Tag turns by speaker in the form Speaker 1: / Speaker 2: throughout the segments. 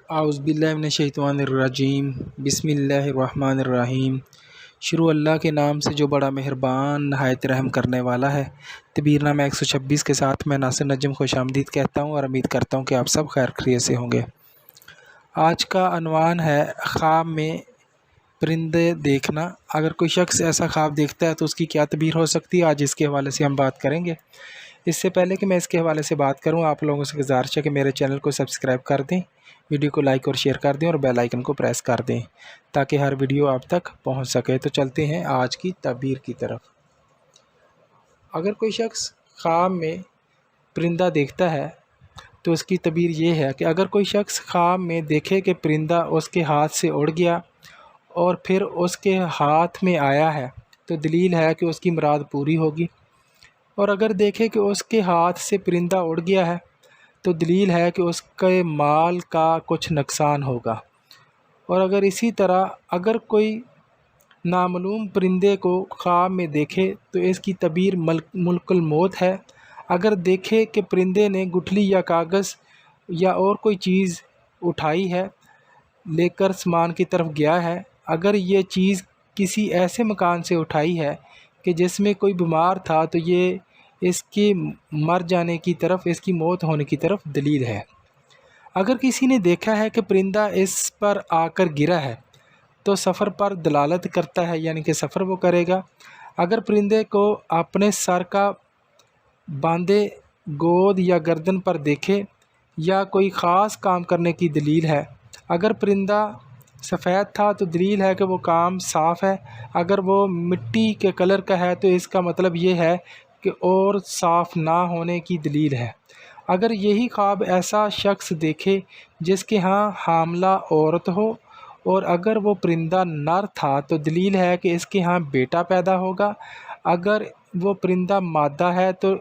Speaker 1: اعوذ باللہ من الشیطان الرجیم بسم اللہ الرحمن الرحیم۔ شروع اللہ کے نام سے جو بڑا مہربان نہایت رحم کرنے والا ہے۔ تبیر نامہ 126 کے ساتھ میں ناصر نجم خوش آمدید کہتا ہوں اور امید کرتا ہوں کہ آپ سب خیر خیریت سے ہوں گے۔ آج کا عنوان ہے خواب میں پرندے دیکھنا۔ اگر کوئی شخص ایسا خواب دیکھتا ہے تو اس کی کیا تعبیر ہو سکتی ہے، آج اس کے حوالے سے ہم بات کریں گے۔ اس سے پہلے کہ میں اس کے حوالے سے بات کروں، آپ لوگوں سے گزارش ہے کہ میرے چینل کو سبسکرائب کر دیں، ویڈیو کو لائک اور شیئر کر دیں اور بیل آئیکن کو پریس کر دیں تاکہ ہر ویڈیو آپ تک پہنچ سکے۔ تو چلتے ہیں آج کی تعبیر کی طرف۔ اگر کوئی شخص خواب میں پرندہ دیکھتا ہے تو اس کی تعبیر یہ ہے کہ اگر کوئی شخص خواب میں دیکھے کہ پرندہ اس کے ہاتھ سے اڑ گیا اور پھر اس کے ہاتھ میں آیا ہے تو دلیل ہے کہ اس کی مراد پوری ہوگی، اور اگر دیکھے کہ اس کے ہاتھ سے پرندہ اڑ گیا ہے تو دلیل ہے کہ اس کے مال کا کچھ نقصان ہوگا۔ اور اگر اسی طرح اگر کوئی نامعلوم پرندے کو خواب میں دیکھے تو اس کی تعبیر ملک الموت ہے۔ اگر دیکھے کہ پرندے نے گٹھلی یا کاغذ یا اور کوئی چیز اٹھائی ہے، لے کر سامان کی طرف گیا ہے، اگر یہ چیز کسی ایسے مکان سے اٹھائی ہے کہ جس میں کوئی بیمار تھا تو یہ اس کے مر جانے کی طرف، اس کی موت ہونے کی طرف دلیل ہے۔ اگر کسی نے دیکھا ہے کہ پرندہ اس پر آ کر گرا ہے تو سفر پر دلالت کرتا ہے، یعنی کہ سفر وہ کرے گا۔ اگر پرندے کو اپنے سر کا باندھے گود یا گردن پر دیکھے یا کوئی خاص کام کرنے کی دلیل ہے۔ اگر پرندہ سفید تھا تو دلیل ہے کہ وہ کام صاف ہے۔ اگر وہ مٹی کے کلر کا ہے تو اس کا مطلب یہ ہے کہ اور صاف نہ ہونے کی دلیل ہے۔ اگر یہی خواب ایسا شخص دیکھے جس کے ہاں حاملہ عورت ہو اور اگر وہ پرندہ نر تھا تو دلیل ہے کہ اس کے ہاں بیٹا پیدا ہوگا۔ اگر وہ پرندہ مادہ ہے تو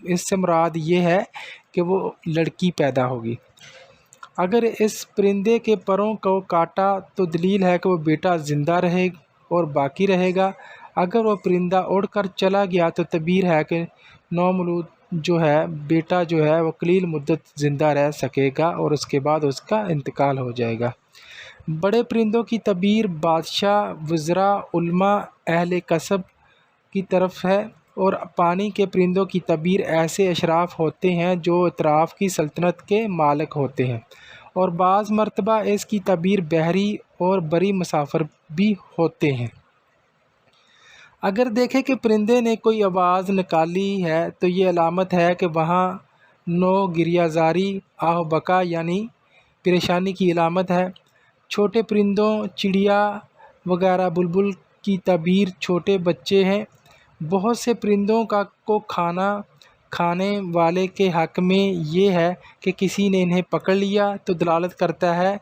Speaker 1: اس سے مراد یہ ہے کہ وہ لڑکی پیدا ہوگی۔ اگر اس پرندے کے پروں کو کاٹا تو دلیل ہے کہ وہ بیٹا زندہ رہے اور باقی رہے گا۔ اگر وہ پرندہ اڑ کر چلا گیا تو تعبیر ہے کہ نومولود جو ہے بیٹا جو ہے وہ قلیل مدت زندہ رہ سکے گا اور اس کے بعد اس کا انتقال ہو جائے گا۔ بڑے پرندوں کی تعبیر بادشاہ، وزراء، علماء، اہل کسب کی طرف ہے، اور پانی کے پرندوں کی تعبیر ایسے اشراف ہوتے ہیں جو اطراف کی سلطنت کے مالک ہوتے ہیں، اور بعض مرتبہ اس کی تعبیر بحری اور بری مسافر بھی ہوتے ہیں۔ اگر دیکھے کہ پرندے نے کوئی آواز نکالی ہے تو یہ علامت ہے کہ وہاں نو گریہ زاری، آہ و بکا یعنی پریشانی کی علامت ہے۔ چھوٹے پرندوں، چڑیا وغیرہ بلبل کی تعبیر چھوٹے بچے ہیں۔ بہت سے پرندوں کو کھانے والے کے حق میں یہ ہے کہ کسی نے انہیں پکڑ لیا تو دلالت کرتا ہے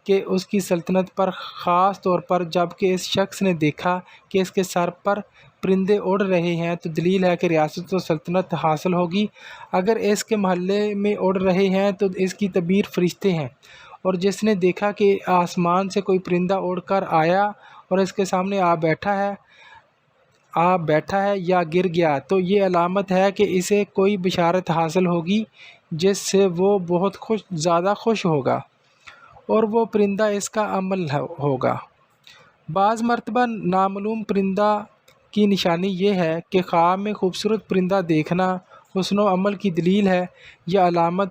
Speaker 1: کہ اس کی سلطنت پر، خاص طور پر جب کہ اس شخص نے دیکھا کہ اس کے سر پر پرندے اڑ رہے ہیں تو دلیل ہے کہ ریاست و سلطنت حاصل ہوگی۔ اگر اس کے محلے میں اڑ رہے ہیں تو اس کی تعبیر فرشتے ہیں، اور جس نے دیکھا کہ آسمان سے کوئی پرندہ اڑ کر آیا اور اس کے سامنے آ بیٹھا ہے یا گر گیا تو یہ علامت ہے کہ اسے کوئی بشارت حاصل ہوگی جس سے وہ بہت زیادہ خوش ہوگا اور وہ پرندہ اس کا عمل ہوگا۔ بعض مرتبہ نامعلوم پرندہ کی نشانی یہ ہے کہ خواب میں خوبصورت پرندہ دیکھنا حسن و عمل کی دلیل ہے یا علامت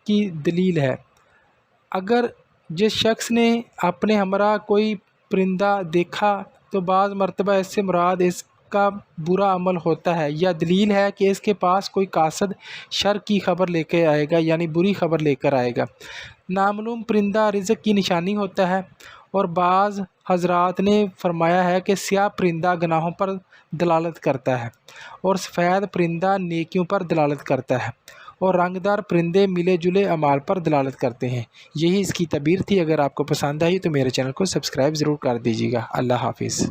Speaker 1: کی دلیل ہے۔ اگر جس شخص نے اپنے ہمراہ کوئی پرندہ دیکھا تو بعض مرتبہ اس سے مراد اس کا برا عمل ہوتا ہے یا دلیل ہے کہ اس کے پاس کوئی قاصد شر کی خبر لے کے آئے گا، یعنی بری خبر لے کر آئے گا۔ نامعلوم پرندہ رزق کی نشانی ہوتا ہے، اور بعض حضرات نے فرمایا ہے کہ سیاہ پرندہ گناہوں پر دلالت کرتا ہے اور سفید پرندہ نیکیوں پر دلالت کرتا ہے، اور رنگدار پرندے ملے جلے اعمال پر دلالت کرتے ہیں۔ یہی اس کی تعبیر تھی۔ اگر آپ کو پسند آئی تو میرے چینل کو سبسکرائب ضرور کر دیجیے گا۔ اللہ حافظ۔